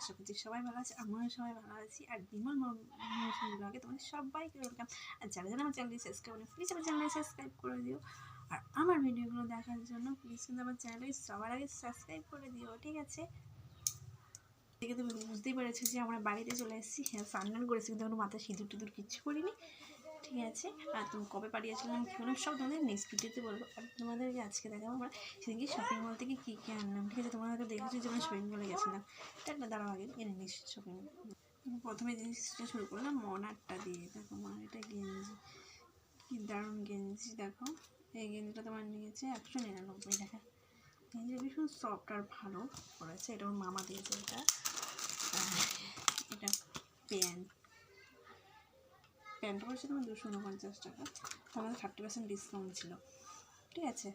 আশা করছি সবাই ভালো আছে, আমিও সবাই ভালো আছি। আর বিমল মৌসুমী ব্লগে তোমাদের সবাইকে ওয়েলকাম। আর যারা যারা আমার চ্যানেলটি সাবস্ক্রাইব করে প্লিজ আমার চ্যানেলটি সাবস্ক্রাইব করে দিও। আর আমার ভিডিওগুলো দেখার জন্য প্লিজ কিন্তু আমার চ্যানেলটি সবার আগে সাবস্ক্রাইব করে দিও, ঠিক আছে? দেখে তুমি বুঝতেই পেরেছো যে আমরা বাড়িতে চলে এসেছি। হ্যাঁ, স্নান করেছি কিন্তু কোনো মাথায় সিঁদুর টিঁদুর কিচ্ছু করিনি, ঠিক আছে? আর তুমি কবে পাঠিয়েছিলাম কী বললাম সব তোমাদের নেক্সট ভিডিওতে বলবো। আর তোমাদেরকে আজকে দেখাবো আমরা সেদিকে শপিং মল থেকে কী কী আনলাম, ঠিক আছে? তোমরা হয়তো দেখেছো যে আমরা শপিং মলে গেছিলাম। এটা দাঁড়াও আগে এনে নিস শপিং মল। প্রথমে জিনিসটা শুরু করলাম মনারটা দিয়ে। দেখো মা, এটা গেঞ্জি, কী দারুণ গেঞ্জি দেখো। এই গেঞ্জিটা তোমার নিয়েছে 199 টাকা। গেঞ্জিটা ভীষণ সফট আর ভালো করেছে। এটা ওর মামা দিয়েছে। এটা প্যান্টটা পড়েছে তোমার 249 টাকা। আমাদের 30% ডিসকাউন্ট ছিল, ঠিক আছে?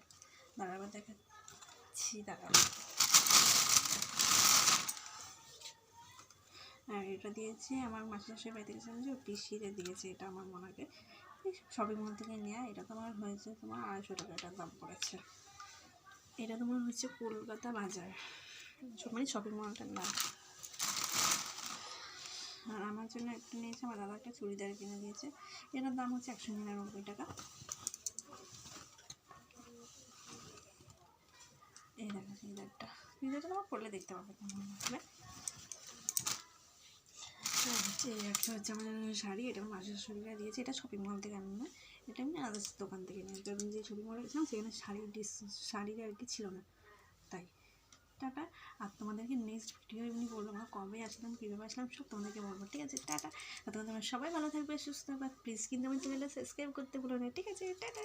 দাঁড়াবার দেখাচ্ছি, দাঁড়াও। আর এটা দিয়েছে আমার মাসি শাশুড়ি বাড়িতে গেছিলাম যে পিসিরে দিয়েছে। এটা আমার মনাকে শপিং মল থেকে নেওয়া। এটা তোমার হয়েছে তোমার 250 টাকা এটার দাম পড়েছে। এটা তোমার হচ্ছে কলকাতা বাজার, মানে শপিং মলটার নাম। আর আমার জন্য একটা নিয়েছে, আমার দাদা একটা চুড়িদার কিনে দিয়েছে। এটার দাম হচ্ছে 199 টাকা। এই দেখো চুড়িদারটা, চুড়িদারটা তোমার পরলে দেখতে পাবে কেমন হবে। এই একটা হচ্ছে আমার শাড়ি, এটা আমার মাসির শাশুড়িরা দিয়েছে। এটা শপিং মল থেকে আনি না, এটা আমি আদার্স দোকান থেকে নিই। কারণ যে শপিং মলে গেছিলাম সেখানে শাড়ির আর কি ছিল না, তাই। টাটা। আর তোমাদেরকে নেক্সট ভিডিও এমনি বলবো আমরা কবে আসলাম, কীভাবে আসলাম সব তোমাদেরকে বলবো, ঠিক আছে? টাটা। আর তোমরা সবাই ভালো থাকবে, সুস্থ থাকবে। প্লিজ কিন্তু আমার চ্যানেলটা সাবস্ক্রাইব করতে ভুলো না, ঠিক আছে? টাটা।